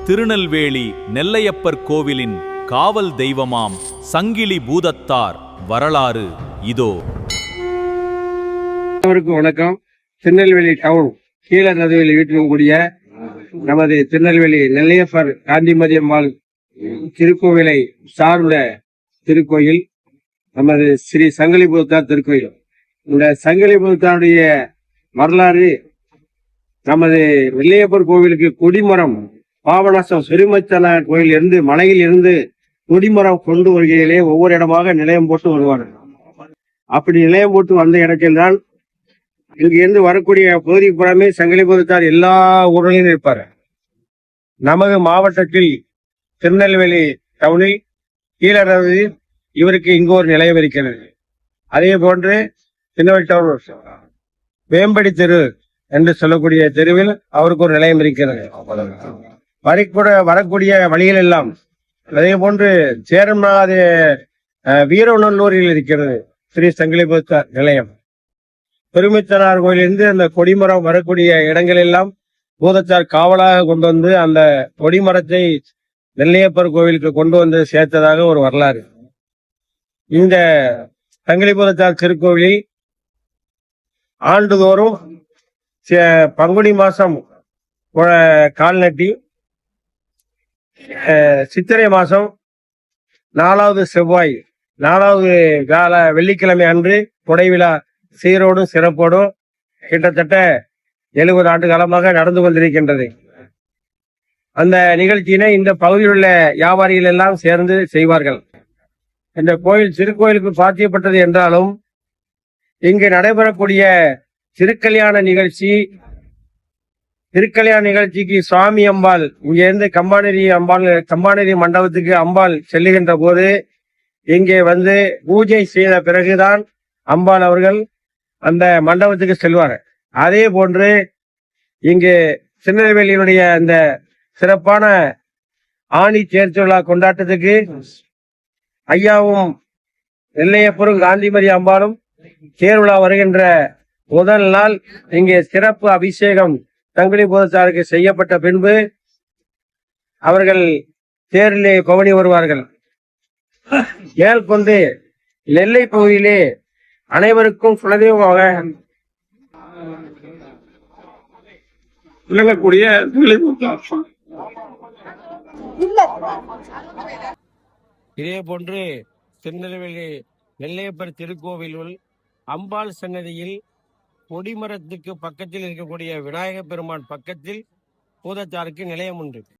திருநெல்வேலி நெல்லையப்பர் கோவிலின் காவல் தெய்வமாம் சங்கிலி பூதத்தார் வரலாறு இதோ. வணக்கம். திருநெல்வேலி டவுன் கீழ நதுவில் வீட்டிற்கக்கூடிய நமது திருநெல்வேலி நெல்லையப்பர் காந்திமதி அம்மாள் திருக்கோவிலை சார்ந்த திருக்கோயில் நமது ஸ்ரீ சங்கிலி பூதத்தார் திருக்கோயில். இந்த சங்கிலி பூதத்தாருடைய வரலாறு, நமது நெல்லையப்பர் கோவிலுக்கு கொடிமரம் பாபநாசம் சிறுமச்சனார் கோயில் இருந்து மலையில் இருந்து கொடிமரம் கொண்டு வருகையிலே ஒவ்வொரு இடமாக நிலையம் போட்டு வருவார்கள். அப்படி நிலையம் போட்டு வந்த இடத்தில்தான் இங்கிருந்து வரக்கூடிய பகுதி புறமே சங்கிலி பூதத்தார் எல்லா ஊர்களிலும் இருப்பார். நமது மாவட்டத்தில் திருநெல்வேலி டவுனில் கீழறது இவருக்கு இங்கு ஒரு நிலையம் இருக்கிறது. அதே போன்று திருநெல்வேலி டவுன் வேம்படி தெரு என்று சொல்லக்கூடிய தெருவில் அவருக்கு ஒரு நிலையம் இருக்கிறது. வரக்கூடிய வழிகள் எல்லாம் அதே போன்று சேரநாத வீரநல்லூரில் இருக்கிறது ஸ்ரீ சங்கிலி பூதத்தார் நிலையம். பெருமிச்சனார் கோயிலிருந்து அந்த கொடிமரம் வரக்கூடிய இடங்கள் எல்லாம் பூதத்தார் காவலாக கொண்டு வந்து அந்த கொடிமரத்தை நெல்லையப்பர் கோவிலுக்கு கொண்டு வந்து சேர்த்ததாக ஒரு வரலாறு. இந்த சங்கிலி பூதத்தார் திருக்கோவிலில் ஆண்டுதோறும் பங்குனி மாசம் கால் நட்டி, சித்திரை மாசம் 4வது செவ்வாய் 4வது வெள்ளிக்கிழமை அன்று கொடைவிழா சீரோடும் சிறப்போடும் கிட்டத்தட்ட 70 ஆண்டு காலமாக நடந்து கொண்டிருக்கின்றது. அந்த நிகழ்ச்சியினை இந்த பகுதியில் உள்ள வியாபாரிகள் எல்லாம் சேர்ந்து செய்வார்கள். இந்த கோயில் திருக்கோயிலுக்கு சாத்தியப்பட்டது என்றாலும் இங்கு நடைபெறக்கூடிய திருக்கல்யாண நிகழ்ச்சிக்கு சுவாமி அம்பாள் இங்கிருந்து கம்பாநேரி மண்டபத்துக்கு அம்பாள் செல்லுகின்ற போது இங்கே வந்து பூஜை செய்த பிறகுதான் அம்பாள் அவர்கள் அந்த மண்டபத்துக்கு செல்வார். அதே போன்று இங்கு திருநெல்வேலியினுடைய அந்த சிறப்பான ஆணி சேர்த்து விழா கொண்டாட்டத்துக்கு ஐயாவும் நெல்லையப்பரும் காந்திமதி அம்பாளும் தேர்விழா வருகின்ற முதல் நாள் இங்கே சிறப்பு அபிஷேகம் சங்கிலி பூதத்தாருக்கு செய்யப்பட்ட பின்பு அவர்கள் தேரிலே பவனி வருவார்கள். மேற்கொண்டு நெல்லை பகுதியிலே அனைவருக்கும் குலதெய்வமாக விளங்கக்கூடிய இதே போன்று திருநெல்வேலி நெல்லையப்பர் திருக்கோவிலுள் அம்பாள் சன்னதியில் கொடிமரத்துக்கு பக்கத்தில் இருக்கக்கூடிய விநாயகப் பெருமான் பக்கத்தில் பூதத்தாருக்கு நிலையம் உண்டு.